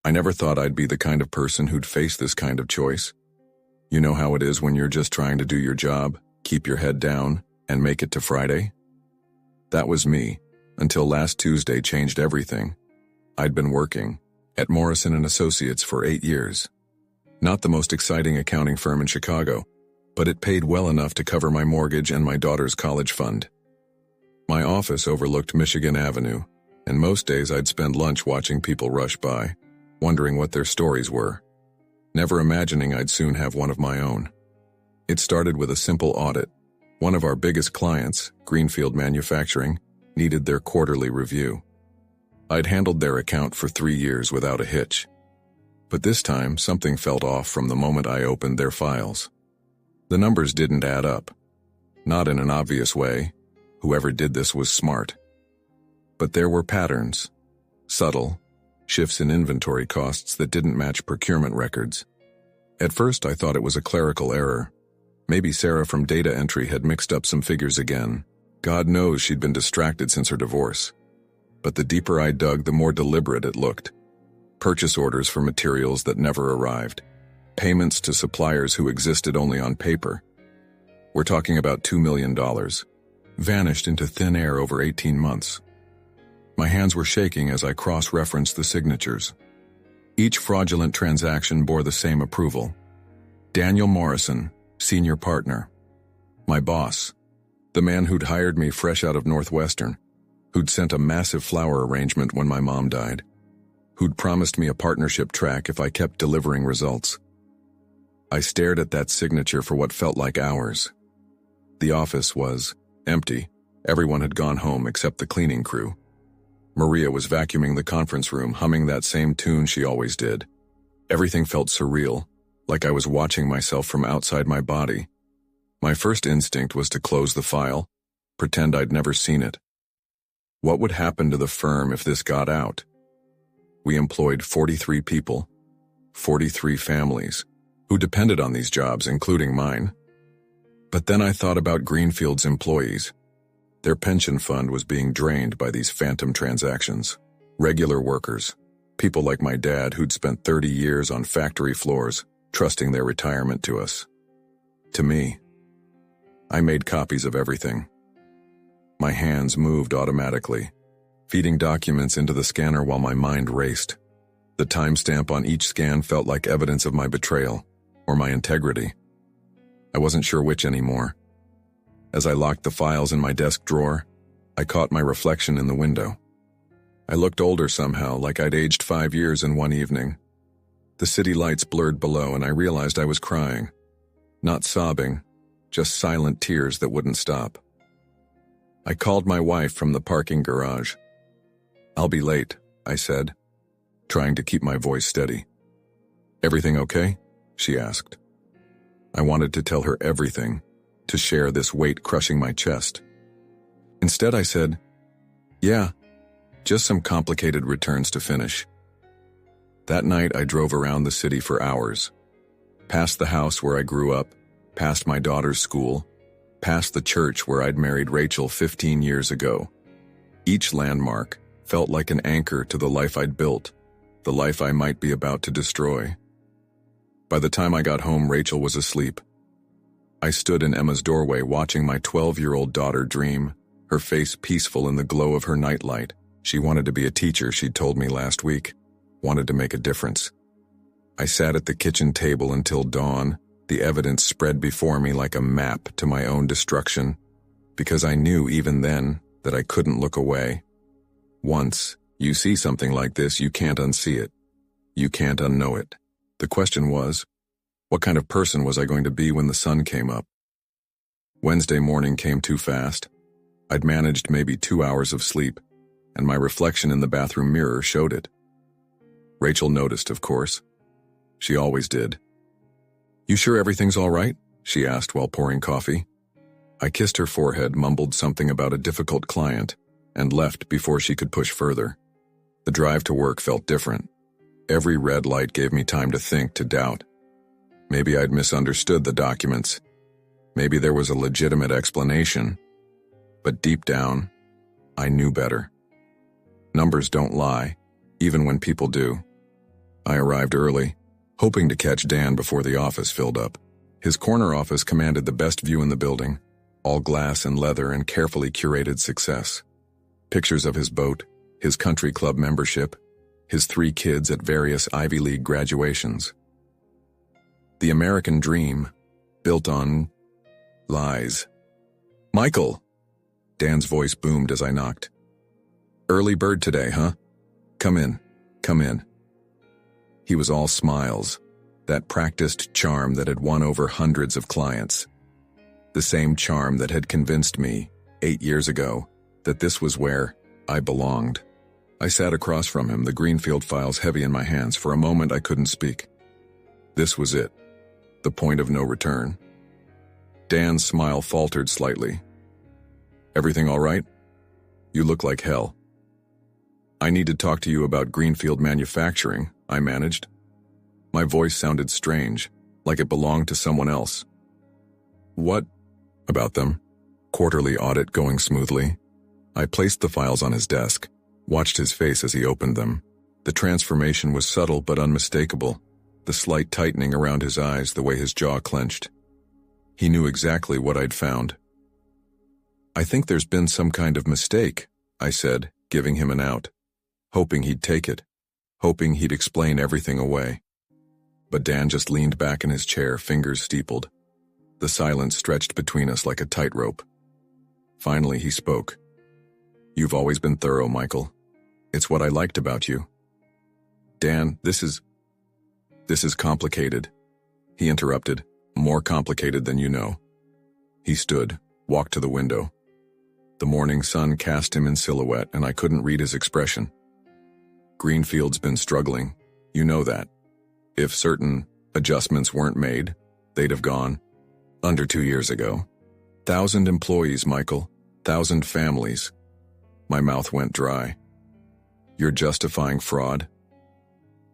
I never thought I'd be the kind of person who'd face this kind of choice. You know how it is when you're just trying to do your job, keep your head down, and make it to Friday? That was me, until last Tuesday changed everything. I'd been working at Morrison & Associates for 8 years. Not the most exciting accounting firm in Chicago, but it paid well enough to cover my mortgage and my daughter's college fund. My office overlooked Michigan Avenue, and most days I'd spend lunch watching people rush by, wondering what their stories were, never imagining I'd soon have one of my own. It started with a simple audit. One of our biggest clients, Greenfield Manufacturing, needed their quarterly review. I'd handled their account for 3 years without a hitch. But this time, something felt off from the moment I opened their files. The numbers didn't add up. Not in an obvious way. Whoever did this was smart. But there were patterns. Subtle. Shifts in inventory costs that didn't match procurement records. At first, I thought it was a clerical error. Maybe Sarah from data entry had mixed up some figures again. God knows she'd been distracted since her divorce. But the deeper I dug, the more deliberate it looked. Purchase orders for materials that never arrived. Payments to suppliers who existed only on paper. We're talking about $2 million. Vanished into thin air over 18 months. My hands were shaking as I cross-referenced the signatures. Each fraudulent transaction bore the same approval. Daniel Morrison, senior partner. My boss. The man who'd hired me fresh out of Northwestern. Who'd sent a massive flower arrangement when my mom died. Who'd promised me a partnership track if I kept delivering results. I stared at that signature for what felt like hours. The office was empty. Everyone had gone home except the cleaning crew. Maria was vacuuming the conference room, humming that same tune she always did. Everything felt surreal, like I was watching myself from outside my body. My first instinct was to close the file, pretend I'd never seen it. What would happen to the firm if this got out? We employed 43 people, 43 families, who depended on these jobs, including mine. But then I thought about Greenfield's employees. Their pension fund was being drained by these phantom transactions. Regular workers, people like my dad who'd spent 30 years on factory floors, trusting their retirement to us. To me. I made copies of everything. My hands moved automatically, feeding documents into the scanner while my mind raced. The timestamp on each scan felt like evidence of my betrayal, or my integrity. I wasn't sure which anymore. As I locked the files in my desk drawer, I caught my reflection in the window. I looked older somehow, like I'd aged 5 years in one evening. The city lights blurred below and I realized I was crying. Not sobbing, just silent tears that wouldn't stop. I called my wife from the parking garage. "I'll be late," I said, trying to keep my voice steady. "Everything okay?" she asked. I wanted to tell her everything, to share this weight crushing my chest. Instead, I said, "Yeah, just some complicated returns to finish." That night, I drove around the city for hours. Past the house where I grew up, past my daughter's school, past the church where I'd married Rachel 15 years ago. Each landmark felt like an anchor to the life I'd built, the life I might be about to destroy. By the time I got home, Rachel was asleep. I stood in Emma's doorway watching my 12-year-old daughter dream, her face peaceful in the glow of her nightlight. She wanted to be a teacher, she'd told me last week, wanted to make a difference. I sat at the kitchen table until dawn, the evidence spread before me like a map to my own destruction, because I knew even then that I couldn't look away. Once you see something like this, you can't unsee it. You can't unknow it. The question was, what kind of person was I going to be when the sun came up? Wednesday morning came too fast. I'd managed maybe 2 hours of sleep, and my reflection in the bathroom mirror showed it. Rachel noticed, of course. She always did. "You sure everything's all right?" she asked while pouring coffee. I kissed her forehead, mumbled something about a difficult client, and left before she could push further. The drive to work felt different. Every red light gave me time to think, to doubt. Maybe I'd misunderstood the documents. Maybe there was a legitimate explanation. But deep down, I knew better. Numbers don't lie, even when people do. I arrived early, hoping to catch Dan before the office filled up. His corner office commanded the best view in the building, all glass and leather and carefully curated success. Pictures of his boat, his country club membership, his 3 kids at various Ivy League graduations. The American dream, built on lies. "Michael!" Dan's voice boomed as I knocked. "Early bird today, huh? Come in, come in." He was all smiles, that practiced charm that had won over hundreds of clients. The same charm that had convinced me, 8 years ago, that this was where I belonged. I sat across from him, the Greenfield files heavy in my hands. For a moment I couldn't speak. This was it, the point of no return. Dan's smile faltered slightly. "Everything all right? You look like hell." "I need to talk to you about Greenfield Manufacturing," I managed. My voice sounded strange, like it belonged to someone else. "What about them?" Quarterly audit going smoothly. I placed the files on his desk, watched his face as he opened them. The transformation was subtle but unmistakable, the slight tightening around his eyes, the way his jaw clenched. He knew exactly what I'd found. "I think there's been some kind of mistake," I said, giving him an out, hoping he'd take it, hoping he'd explain everything away. But Dan just leaned back in his chair, fingers steepled. The silence stretched between us like a tightrope. Finally, he spoke. "You've always been thorough, Michael. It's what I liked about you." "Dan, this is complicated," he interrupted. "More complicated than you know." He stood, walked to the window. The morning sun cast him in silhouette, and I couldn't read his expression. "Greenfield's been struggling. You know that. If certain adjustments weren't made, they'd have gone under 2 years ago. 1,000 employees, Michael. 1,000 families." My mouth went dry. "You're justifying fraud?"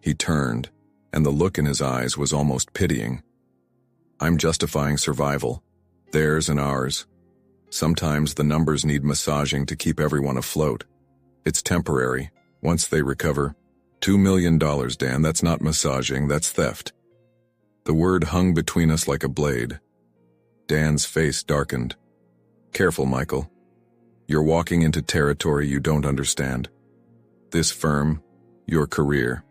He turned, and the look in his eyes was almost pitying. "I'm justifying survival, theirs and ours. Sometimes the numbers need massaging to keep everyone afloat. It's temporary. Once they recover, $2 million, Dan, that's not massaging, that's theft." The word hung between us like a blade. Dan's face darkened. "Careful, Michael. You're walking into territory you don't understand. This firm, your career,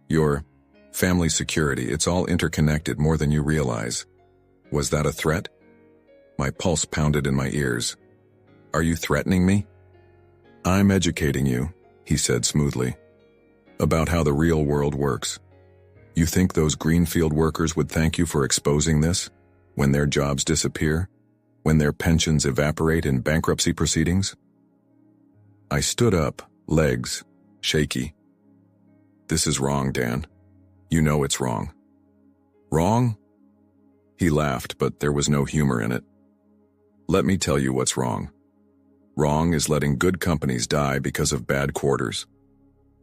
your family security, it's all interconnected more than you realize. Was that a threat?" My pulse pounded in my ears. "Are you threatening me?" "I'm educating you," he said smoothly, "about how the real world works. You think those Greenfield workers would thank you for exposing this, when their jobs disappear, when their pensions evaporate in bankruptcy proceedings?" I stood up, legs shaky. "This is wrong, Dan. You know it's wrong." "Wrong?" He laughed, but there was no humor in it. "Let me tell you what's wrong. Wrong is letting good companies die because of bad quarters.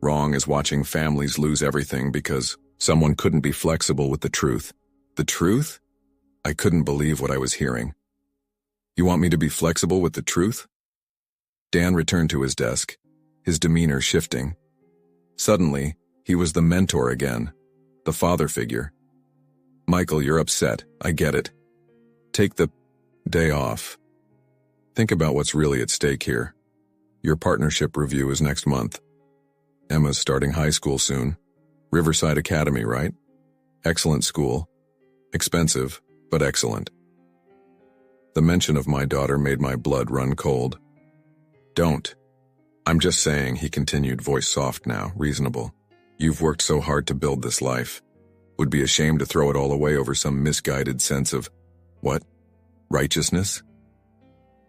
Wrong is watching families lose everything because someone couldn't be flexible with the truth." "The truth?" I couldn't believe what I was hearing. "You want me to be flexible with the truth?" Dan returned to his desk, his demeanor shifting. Suddenly, he was the mentor again, the father figure. "Michael, you're upset. I get it. Take the day off. Think about what's really at stake here. Your partnership review is next month. Emma's starting high school soon. Riverside Academy, right? Excellent school. Expensive, but excellent." The mention of my daughter made my blood run cold. "Don't. I'm just saying," he continued, voice soft now, reasonable. "You've worked so hard to build this life. Would be ashamed to throw it all away over some misguided sense of, what? Righteousness?"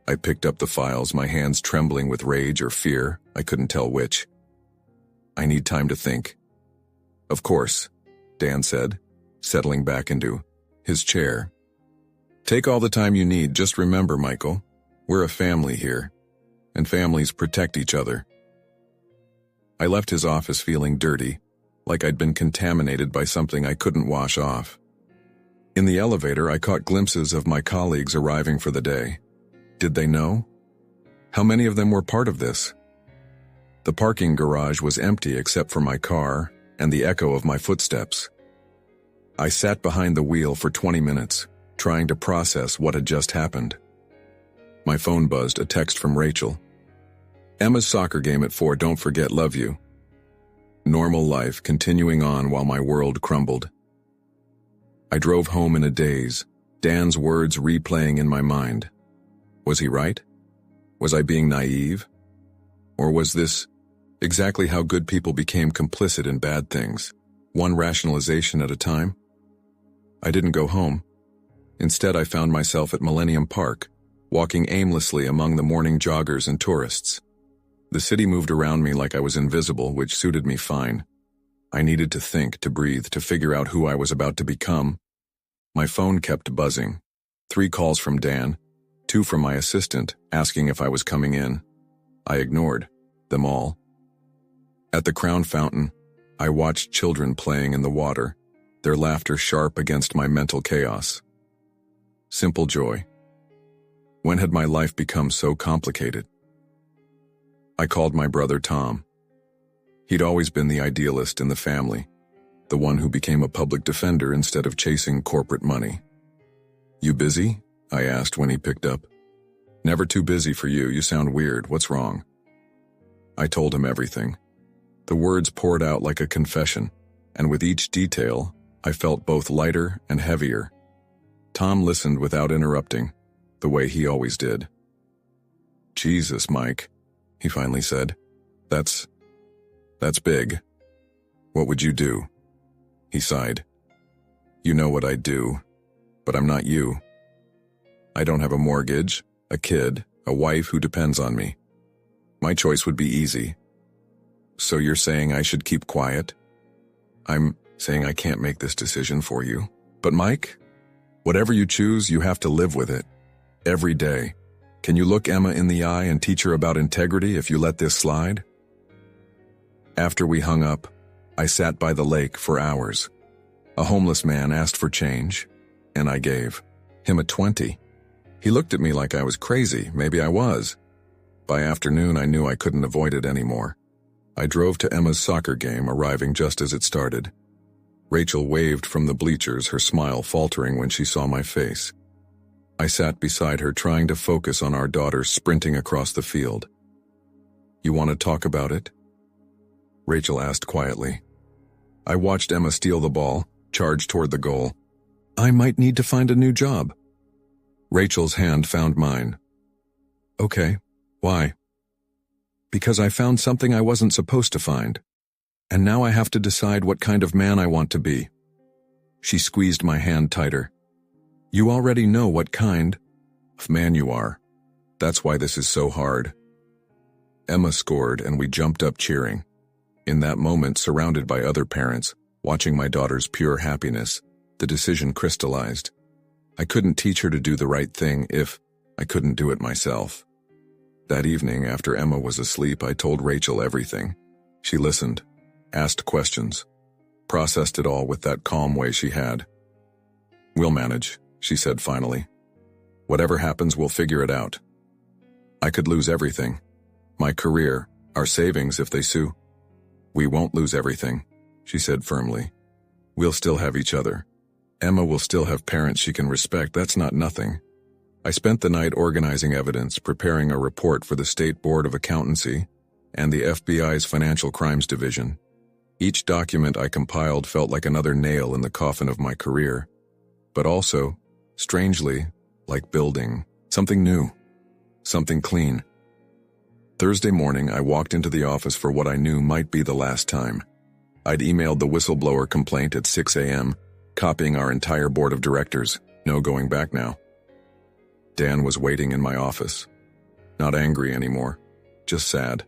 I picked up the files, my hands trembling with rage or fear, I couldn't tell which. "I need time to think." "Of course," Dan said, settling back into his chair. "Take all the time you need. Just remember, Michael, we're a family here, and families protect each other." I left his office feeling dirty, like I'd been contaminated by something I couldn't wash off. In the elevator, I caught glimpses of my colleagues arriving for the day. Did they know? How many of them were part of this? The parking garage was empty except for my car, and the echo of my footsteps. I sat behind the wheel for 20 minutes, trying to process what had just happened. My phone buzzed, a text from Rachel. Emma's soccer game at 4, don't forget, love you. Normal life continuing on while my world crumbled. I drove home in a daze, Dan's words replaying in my mind. Was he right? Was I being naive? Or was this exactly how good people became complicit in bad things, one rationalization at a time? I didn't go home. Instead, I found myself at Millennium Park, walking aimlessly among the morning joggers and tourists. The city moved around me like I was invisible, which suited me fine. I needed to think, to breathe, to figure out who I was about to become. My phone kept buzzing. 3 calls from Dan, 2 from my assistant, asking if I was coming in. I ignored them all. At the Crown Fountain, I watched children playing in the water, their laughter sharp against my mental chaos. Simple joy. When had my life become so complicated? I called my brother Tom. He'd always been the idealist in the family, the one who became a public defender instead of chasing corporate money. You busy? I asked when he picked up. Never too busy for you, you sound weird, what's wrong? I told him everything. The words poured out like a confession, and with each detail, I felt both lighter and heavier. Tom listened without interrupting, the way he always did. Jesus, Mike, he finally said. That's big. What would you do? He sighed. You know what I'd do, but I'm not you. I don't have a mortgage, a kid, a wife who depends on me. My choice would be easy. So you're saying I should keep quiet? I'm saying I can't make this decision for you. But Mike, whatever you choose, you have to live with it. Every day. Can you look Emma in the eye and teach her about integrity if you let this slide? After we hung up, I sat by the lake for hours. A homeless man asked for change, and I gave him a 20. He looked at me like I was crazy. Maybe I was. By afternoon, I knew I couldn't avoid it anymore. I drove to Emma's soccer game, arriving just as it started. Rachel waved from the bleachers, her smile faltering when she saw my face. I sat beside her, trying to focus on our daughter sprinting across the field. You want to talk about it? Rachel asked quietly. I watched Emma steal the ball, charge toward the goal. I might need to find a new job. Rachel's hand found mine. Okay, why? Because I found something I wasn't supposed to find, and now I have to decide what kind of man I want to be. She squeezed my hand tighter. You already know what kind of man you are. That's why this is so hard. Emma scored and we jumped up cheering. In that moment, surrounded by other parents, watching my daughter's pure happiness, the decision crystallized. I couldn't teach her to do the right thing if I couldn't do it myself. That evening, after Emma was asleep, I told Rachel everything. She listened, asked questions, processed it all with that calm way she had. We'll manage, she said finally. Whatever happens, we'll figure it out. I could lose everything. My career, our savings if they sue. We won't lose everything, she said firmly. We'll still have each other. Emma will still have parents she can respect. That's not nothing. I spent the night organizing evidence, preparing a report for the State Board of Accountancy and the FBI's Financial Crimes Division. Each document I compiled felt like another nail in the coffin of my career, but also, strangely, like building something new, something clean. Thursday morning, I walked into the office for what I knew might be the last time. I'd emailed the whistleblower complaint at 6 a.m., copying our entire board of directors. No going back now. Dan was waiting in my office. Not angry anymore, just sad.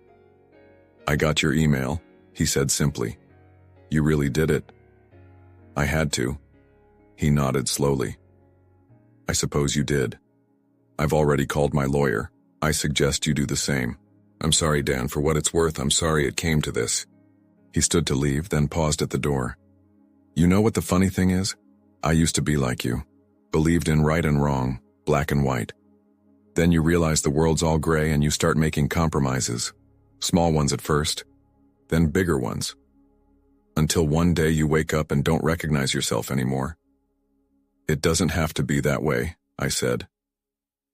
I got your email, he said simply. You really did it? I had to. He nodded slowly. I suppose you did. I've already called my lawyer. I suggest you do the same. I'm sorry, Dan, for what it's worth. I'm sorry it came to this. He stood to leave, then paused at the door. You know what the funny thing is? I used to be like you. Believed in right and wrong, black and white. Then you realize the world's all gray and you start making compromises. Small ones at first, then bigger ones. Until one day you wake up and don't recognize yourself anymore. It doesn't have to be that way, I said.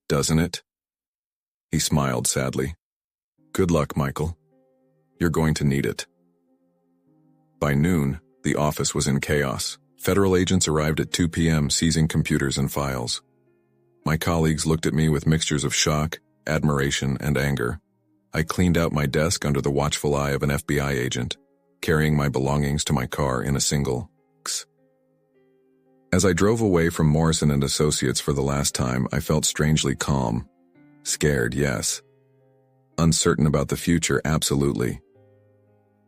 Doesn't it? He smiled sadly. Good luck, Michael. You're going to need it. By noon, the office was in chaos. Federal agents arrived at 2 p.m. seizing computers and files. My colleagues looked at me with mixtures of shock, admiration, and anger. I cleaned out my desk under the watchful eye of an FBI agent, carrying my belongings to my car in a single X. As I drove away from Morrison and Associates for the last time, I felt strangely calm. Scared, yes. Uncertain about the future, absolutely.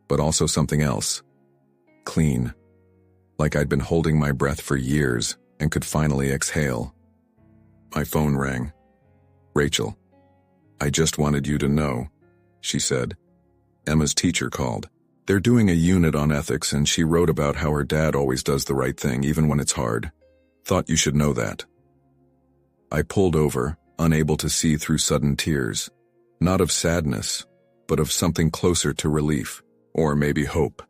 But also something else. Clean. Like I'd been holding my breath for years and could finally exhale. My phone rang. Rachel. I just wanted you to know, she said. Emma's teacher called. They're doing a unit on ethics and she wrote about how her dad always does the right thing even when it's hard. Thought you should know that. I pulled over, unable to see through sudden tears. Not of sadness, but of something closer to relief, or maybe hope.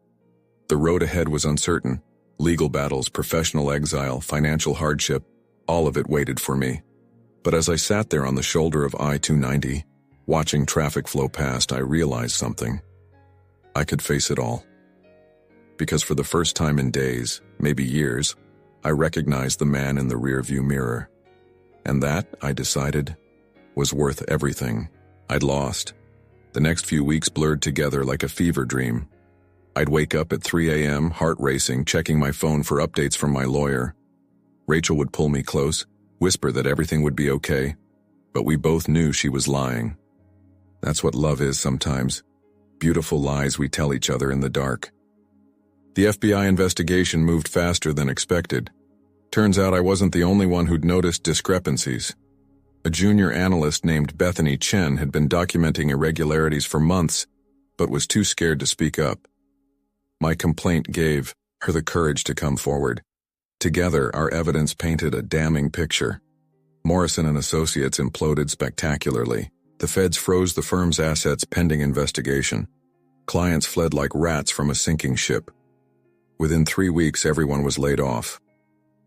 The road ahead was uncertain. Legal battles, professional exile, financial hardship, all of it waited for me. But as I sat there on the shoulder of I-290, watching traffic flow past, I realized something. I could face it all. Because for the first time in days, maybe years, I recognized the man in the rearview mirror. And that, I decided, was worth everything I'd lost. The next few weeks blurred together like a fever dream. I'd wake up at 3 a.m., heart racing, checking my phone for updates from my lawyer. Rachel would pull me close, whisper that everything would be okay, but we both knew she was lying. That's what love is sometimes. Beautiful lies we tell each other in the dark. The FBI investigation moved faster than expected. Turns out I wasn't the only one who'd noticed discrepancies. A junior analyst named Bethany Chen had been documenting irregularities for months, but was too scared to speak up. My complaint gave her the courage to come forward. Together, our evidence painted a damning picture. Morrison and Associates imploded spectacularly. The feds froze the firm's assets pending investigation. Clients fled like rats from a sinking ship. Within 3 weeks, everyone was laid off.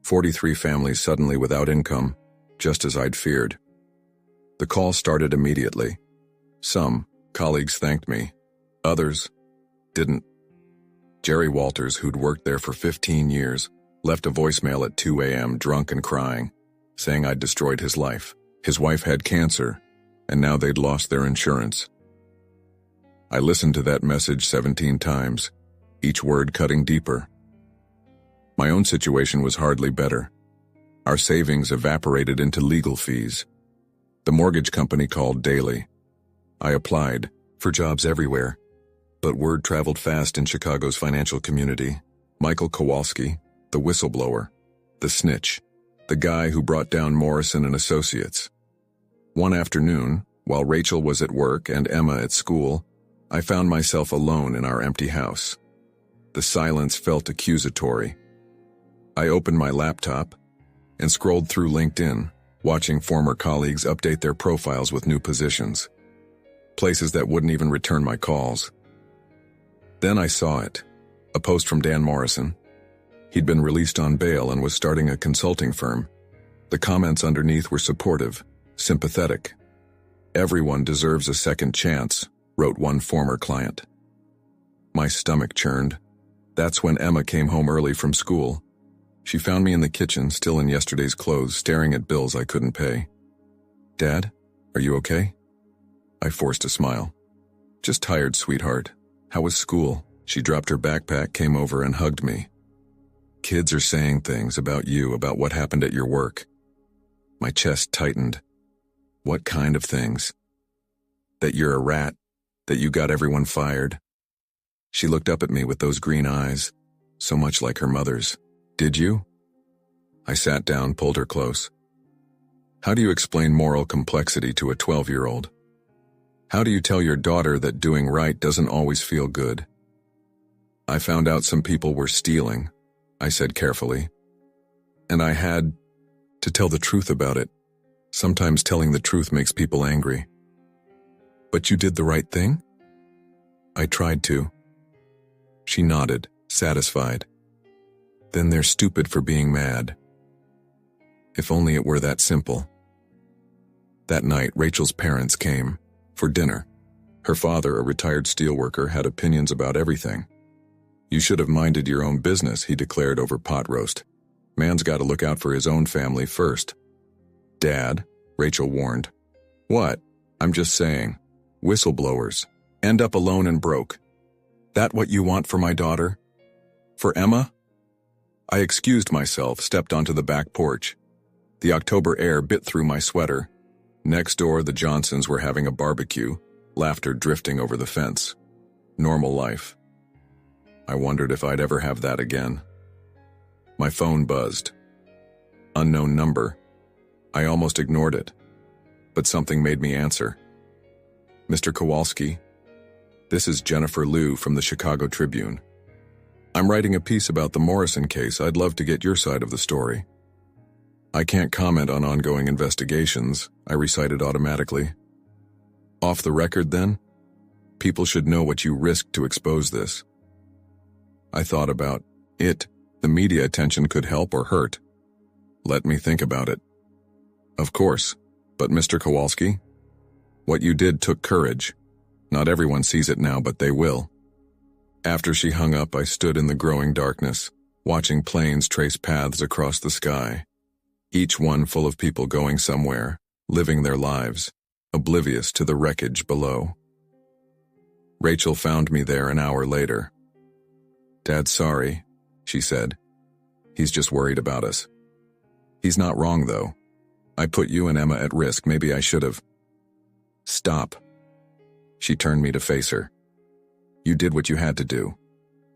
43 families suddenly without income, just as I'd feared. The call started immediately. Some colleagues thanked me. Others didn't. Jerry Walters, who'd worked there for 15 years, left a voicemail at 2 a.m. drunk and crying, saying I'd destroyed his life. His wife had cancer, and now they'd lost their insurance. I listened to that message 17 times, each word cutting deeper. My own situation was hardly better. Our savings evaporated into legal fees. The mortgage company called daily. I applied for jobs everywhere, but word traveled fast in Chicago's financial community. Michael Kowalski, the whistleblower, the snitch, the guy who brought down Morrison and Associates. One afternoon, while Rachel was at work and Emma at school, I found myself alone in our empty house. The silence felt accusatory. I opened my laptop and scrolled through LinkedIn, watching former colleagues update their profiles with new positions. Places that wouldn't even return my calls. Then I saw it, a post from Dan Morrison. He'd been released on bail and was starting a consulting firm. The comments underneath were supportive, sympathetic. Everyone deserves a second chance, wrote one former client. My stomach churned. That's when Emma came home early from school. She found me in the kitchen, still in yesterday's clothes, staring at bills I couldn't pay. Dad, are you okay? I forced a smile. Just tired, sweetheart. How was school? She dropped her backpack, came over and hugged me. Kids are saying things about you, about what happened at your work. My chest tightened. What kind of things? That you're a rat, that you got everyone fired. She looked up at me with those green eyes, so much like her mother's. Did you? I sat down, pulled her close. How do you explain moral complexity to a 12-year-old? How do you tell your daughter that doing right doesn't always feel good? I found out some people were stealing, I said carefully. And I had to tell the truth about it. Sometimes telling the truth makes people angry. But you did the right thing? I tried to. She nodded. satisfied. Then they're stupid for being mad. If only it were that simple. That night, Rachel's parents came for dinner. Her father, a retired steelworker, had opinions about everything. "You should have minded your own business," he declared over pot roast. "Man's got to look out for his own family first." "Dad," Rachel warned. "What?" "I'm just saying. Whistleblowers. End up alone and broke. That what you want for my daughter? For Emma?" I excused myself, stepped onto the back porch. The October air bit through my sweater. Next door, the Johnsons were having a barbecue, laughter drifting over the fence. Normal life. I wondered if I'd ever have that again. My phone buzzed. Unknown number. I almost ignored it, but something made me answer. "Mr. Kowalski, this is Jennifer Liu from the Chicago Tribune. I'm writing a piece about the Morrison case. I'd love to get your side of the story." "I can't comment on ongoing investigations," I recited automatically. "Off the record, then? People should know what you risked to expose this." I thought about it. The media attention could help or hurt. "Let me think about it." "Of course, but Mr. Kowalski, what you did took courage. Not everyone sees it now, but they will." After she hung up, I stood in the growing darkness, watching planes trace paths across the sky, each one full of people going somewhere, living their lives, oblivious to the wreckage below. Rachel found me there an hour later. "Dad's sorry," she said. "He's just worried about us." "He's not wrong, though. I put you and Emma at risk. Maybe I should have." "Stop." She turned me to face her. "You did what you had to do.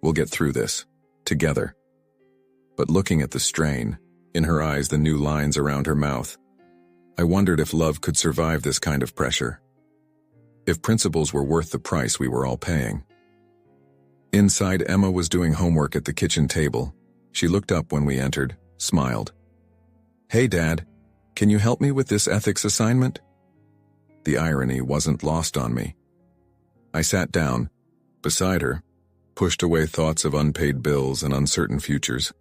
We'll get through this. Together." But looking at the strain, in her eyes the new lines around her mouth, I wondered if love could survive this kind of pressure. If principles were worth the price we were all paying. Inside, Emma was doing homework at the kitchen table. She looked up when we entered, smiled. "Hey, Dad, can you help me with this ethics assignment?" The irony wasn't lost on me. I sat down, beside her, pushed away thoughts of unpaid bills and uncertain futures,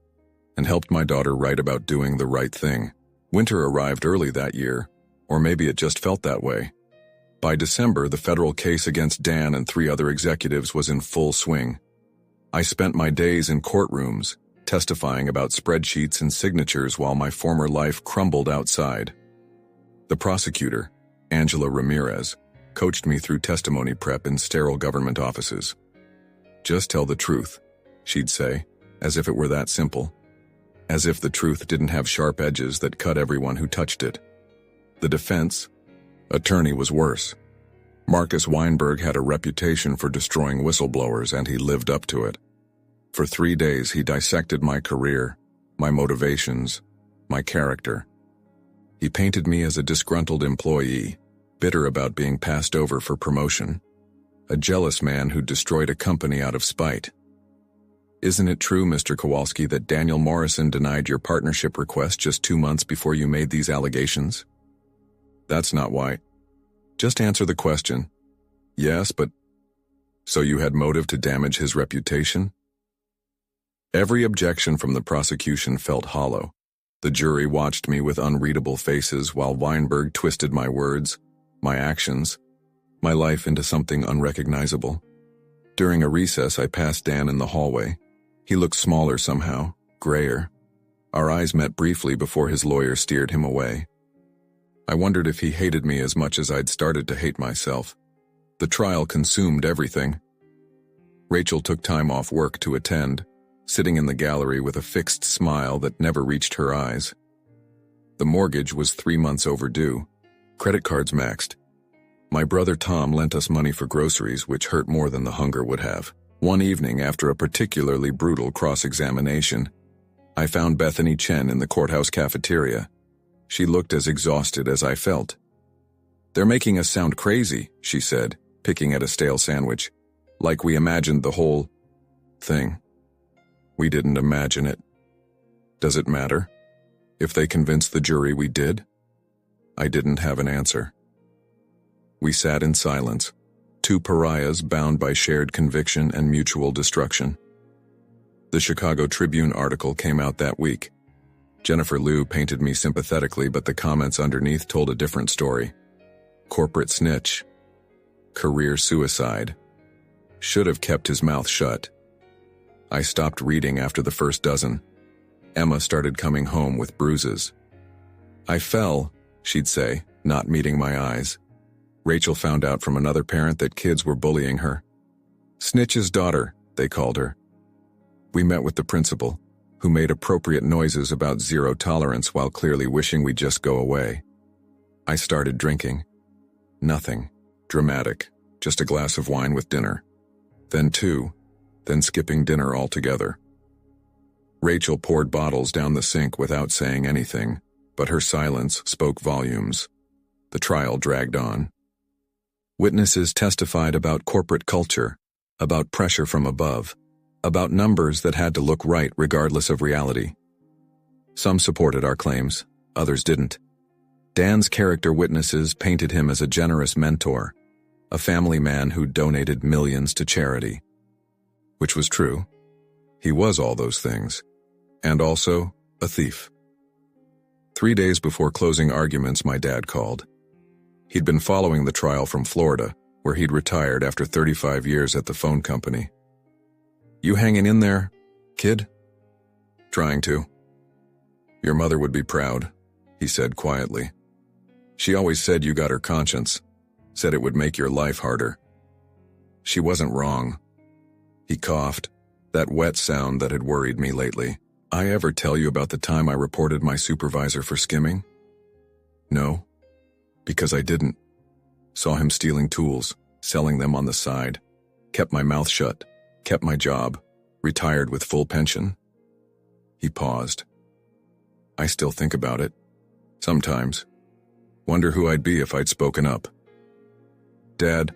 and helped my daughter write about doing the right thing. Winter arrived early that year, or maybe it just felt that way. By December, the federal case against Dan and 3 other executives was in full swing. I spent my days in courtrooms, testifying about spreadsheets and signatures while my former life crumbled outside. The prosecutor, Angela Ramirez, coached me through testimony prep in sterile government offices. "Just tell the truth," she'd say, as if it were that simple. As if the truth didn't have sharp edges that cut everyone who touched it. The defense attorney was worse. Marcus Weinberg had a reputation for destroying whistleblowers, and he lived up to it. For 3 days, he dissected my career, my motivations, my character. He painted me as a disgruntled employee, bitter about being passed over for promotion, a jealous man who destroyed a company out of spite. "Isn't it true, Mr. Kowalski, that Daniel Morrison denied your partnership request just 2 months before you made these allegations?" "That's not why." "Just answer the question." "Yes, but..." "So you had motive to damage his reputation?" Every objection from the prosecution felt hollow. The jury watched me with unreadable faces while Weinberg twisted my words, my actions, my life into something unrecognizable. During a recess, I passed Dan in the hallway. He looked smaller somehow, grayer. Our eyes met briefly before his lawyer steered him away. I wondered if he hated me as much as I'd started to hate myself. The trial consumed everything. Rachel took time off work to attend, sitting in the gallery with a fixed smile that never reached her eyes. The mortgage was 3 months overdue. Credit cards maxed. My brother Tom lent us money for groceries, which hurt more than the hunger would have. One evening, after a particularly brutal cross-examination, I found Bethany Chen in the courthouse cafeteria. She looked as exhausted as I felt. "They're making us sound crazy," she said, picking at a stale sandwich, "like we imagined the whole thing. We didn't imagine it. Does it matter? If they convinced the jury we did?" I didn't have an answer. We sat in silence, 2 pariahs bound by shared conviction and mutual destruction. The Chicago Tribune article came out that week. Jennifer Liu painted me sympathetically, but the comments underneath told a different story. Corporate snitch. Career suicide. Should have kept his mouth shut. I stopped reading after the first dozen. Emma started coming home with bruises. I fell, she'd say, not meeting my eyes. Rachel found out from another parent that kids were bullying her. Snitch's daughter, they called her. We met with the principal, who made appropriate noises about zero tolerance while clearly wishing we'd just go away. I started drinking. Nothing dramatic, just a glass of wine with dinner. Then two, then skipping dinner altogether. Rachel poured bottles down the sink without saying anything, but her silence spoke volumes. The trial dragged on. Witnesses testified about corporate culture, about pressure from above, about numbers that had to look right regardless of reality. Some supported our claims, others didn't. Dan's character witnesses painted him as a generous mentor, a family man who donated millions to charity. Which was true. He was all those things. And also, a thief. 3 days before closing arguments, my dad called. He'd been following the trial from Florida, where he'd retired after 35 years at the phone company. You hanging in there, kid? Trying to. Your mother would be proud, he said quietly. She always said you got her conscience, said it would make your life harder. She wasn't wrong. He coughed, that wet sound that had worried me lately. I ever tell you about the time I reported my supervisor for skimming? No, because I didn't. Saw him stealing tools, selling them on the side, kept my mouth shut, kept my job, retired with full pension. He paused. I still think about it. Sometimes. Wonder who I'd be if I'd spoken up. Dad,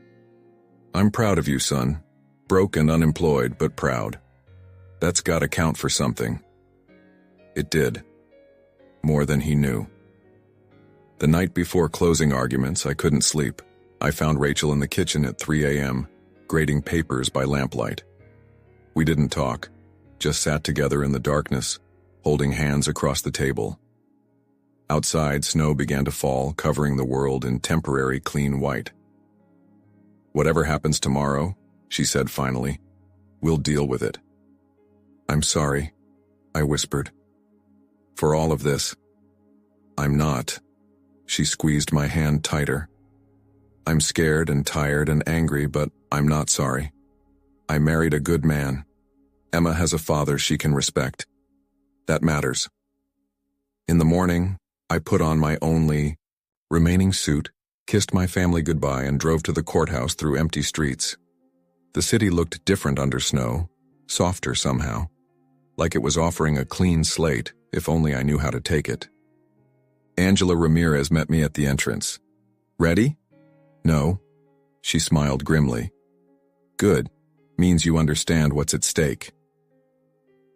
I'm proud of you, son. Broke and unemployed, but proud. That's gotta count for something. It did. More than he knew. The night before closing arguments, I couldn't sleep. I found Rachel in the kitchen at 3 a.m., grading papers by lamplight. We didn't talk, just sat together in the darkness, holding hands across the table. Outside, snow began to fall, covering the world in temporary clean white. Whatever happens tomorrow, she said finally, we'll deal with it. I'm sorry, I whispered. For all of this. I'm not. She squeezed my hand tighter. I'm scared and tired and angry, but I'm not sorry. I married a good man. Emma has a father she can respect. That matters. In the morning, I put on my only remaining suit, kissed my family goodbye, and drove to the courthouse through empty streets. The city looked different under snow, softer somehow, like it was offering a clean slate if only I knew how to take it. Angela Ramirez met me at the entrance. Ready? No. She smiled grimly. Good. Means you understand what's at stake.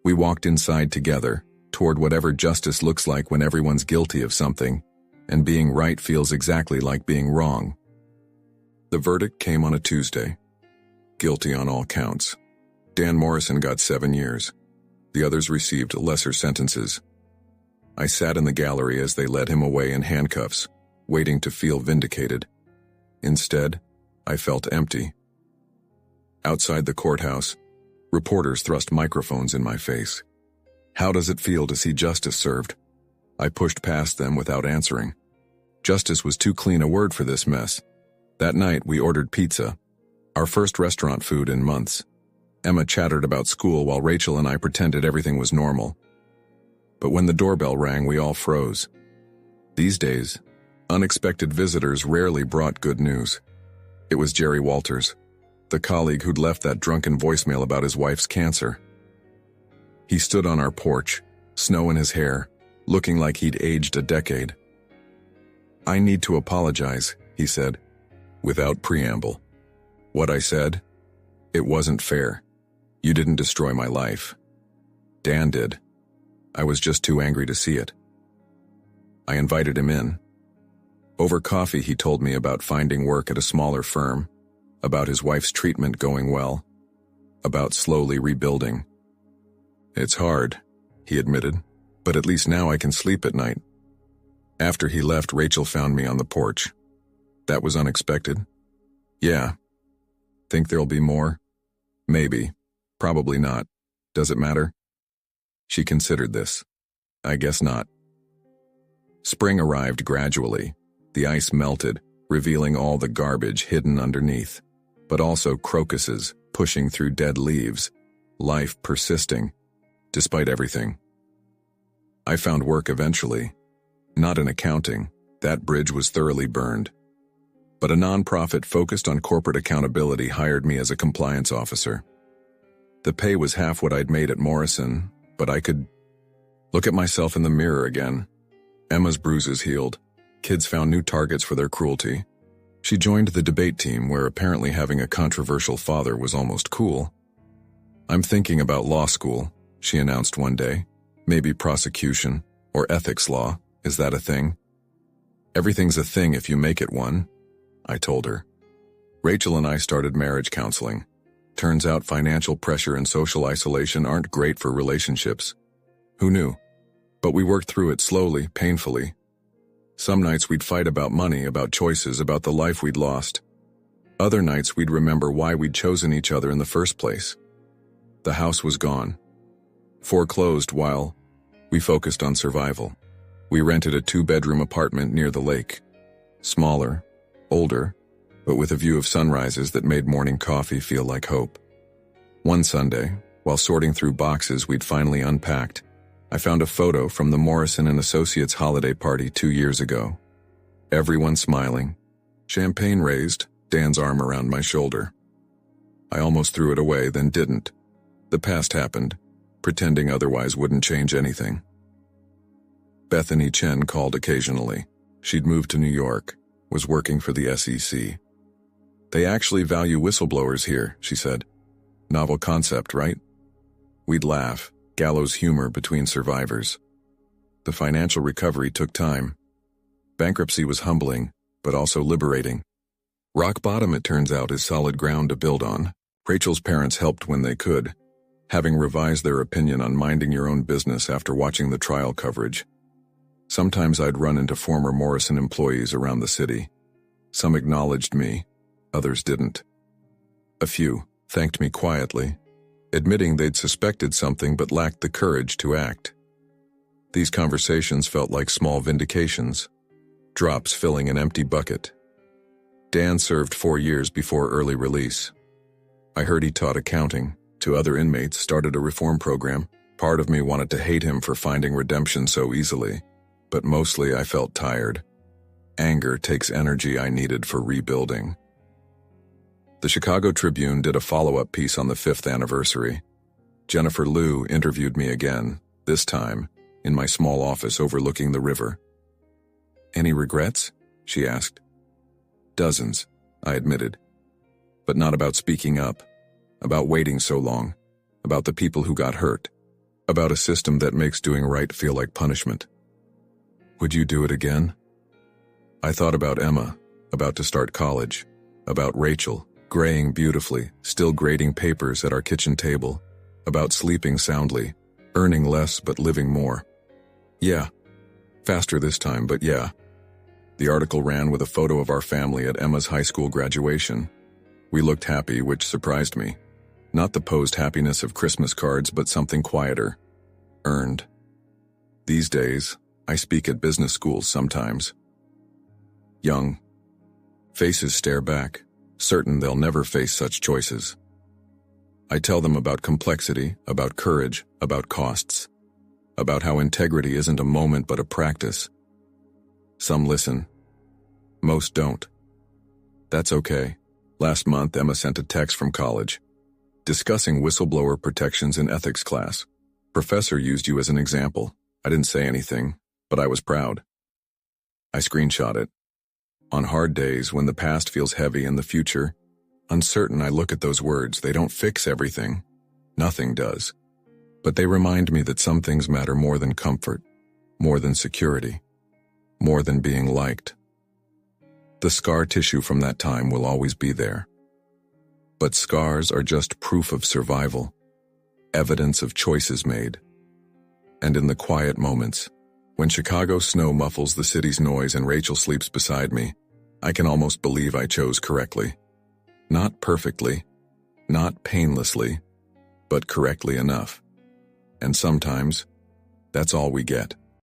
We walked inside together, toward whatever justice looks like when everyone's guilty of something, and being right feels exactly like being wrong. The verdict came on a Tuesday. Guilty on all counts. Dan Morrison got 7 years. The others received lesser sentences. I sat in the gallery as they led him away in handcuffs, waiting to feel vindicated. Instead, I felt empty. Outside the courthouse, reporters thrust microphones in my face. How does it feel to see justice served? I pushed past them without answering. Justice was too clean a word for this mess. That night, we ordered pizza, our first restaurant food in months. Emma chattered about school while Rachel and I pretended everything was normal. But when the doorbell rang, we all froze. These days, unexpected visitors rarely brought good news. It was Jerry Walters, the colleague who'd left that drunken voicemail about his wife's cancer. He stood on our porch, snow in his hair, looking like he'd aged a decade. I need to apologize, he said, without preamble. What I said? It wasn't fair. You didn't destroy my life. Dan did. I was just too angry to see it. I invited him in. Over coffee, he told me about finding work at a smaller firm, about his wife's treatment going well, about slowly rebuilding. It's hard, he admitted, but at least now I can sleep at night. After he left, Rachel found me on the porch. That was unexpected. Yeah. Think there'll be more? Maybe. Probably not. Does it matter? She considered this. I guess not. Spring arrived gradually. The ice melted, revealing all the garbage hidden underneath, but also crocuses pushing through dead leaves, life persisting, despite everything. I found work eventually. Not in accounting, that bridge was thoroughly burned. But a nonprofit focused on corporate accountability hired me as a compliance officer. The pay was half what I'd made at Morrison, but I could look at myself in the mirror again. Emma's bruises healed. Kids found new targets for their cruelty. She joined the debate team where apparently having a controversial father was almost cool. I'm thinking about law school, she announced one day. Maybe prosecution or ethics law. Is that a thing? Everything's a thing if you make it one, I told her. Rachel and I started marriage counseling. Turns out financial pressure and social isolation aren't great for relationships. Who knew? But we worked through it slowly, painfully. Some nights we'd fight about money, about choices, about the life we'd lost. Other nights we'd remember why we'd chosen each other in the first place. The house was gone. Foreclosed while we focused on survival. We rented a 2-bedroom apartment near the lake. Smaller, older, but with a view of sunrises that made morning coffee feel like hope. One Sunday, while sorting through boxes we'd finally unpacked, I found a photo from the Morrison and Associates holiday party 2 years ago. Everyone smiling. Champagne raised, Dan's arm around my shoulder. I almost threw it away, then didn't. The past happened. Pretending otherwise wouldn't change anything. Bethany Chen called occasionally. She'd moved to New York, was working for the SEC. They actually value whistleblowers here, she said. Novel concept, right? We'd laugh, gallows humor between survivors. The financial recovery took time. Bankruptcy was humbling, but also liberating. Rock bottom, it turns out, is solid ground to build on. Rachel's parents helped when they could, having revised their opinion on minding your own business after watching the trial coverage. Sometimes I'd run into former Morrison employees around the city. Some acknowledged me, others didn't. A few thanked me quietly, admitting they'd suspected something but lacked the courage to act. These conversations felt like small vindications, drops filling an empty bucket. Dan served 4 years before early release. I heard he taught accounting to other inmates, started a reform program. Part of me wanted to hate him for finding redemption so easily, but mostly I felt tired. Anger takes energy I needed for rebuilding. The Chicago Tribune did a follow-up piece on the 5th anniversary. Jennifer Liu interviewed me again, this time in my small office overlooking the river. Any regrets? She asked. Dozens, I admitted. But not about speaking up, about waiting so long, about the people who got hurt, about a system that makes doing right feel like punishment. Would you do it again? I thought about Emma, about to start college, about Rachel, graying beautifully, still grading papers at our kitchen table, about sleeping soundly, earning less but living more. Yeah. Faster this time, but yeah. The article ran with a photo of our family at Emma's high school graduation. We looked happy, which surprised me. Not the posed happiness of Christmas cards, but something quieter. Earned. These days, I speak at business schools sometimes. Young faces stare back, certain they'll never face such choices. I tell them about complexity, about courage, about costs, about how integrity isn't a moment but a practice. Some listen. Most don't. That's okay. Last month, Emma sent a text from college, discussing whistleblower protections in ethics class. Professor used you as an example. I didn't say anything, but I was proud. I screenshot it. On hard days, when the past feels heavy and the future uncertain, I look at those words. They don't fix everything. Nothing does. But they remind me that some things matter more than comfort, more than security, more than being liked. The scar tissue from that time will always be there. But scars are just proof of survival. evidence of choices made. And in the quiet moments, when Chicago snow muffles the city's noise and Rachel sleeps beside me, I can almost believe I chose correctly. Not perfectly, not painlessly, but correctly enough. And sometimes, that's all we get.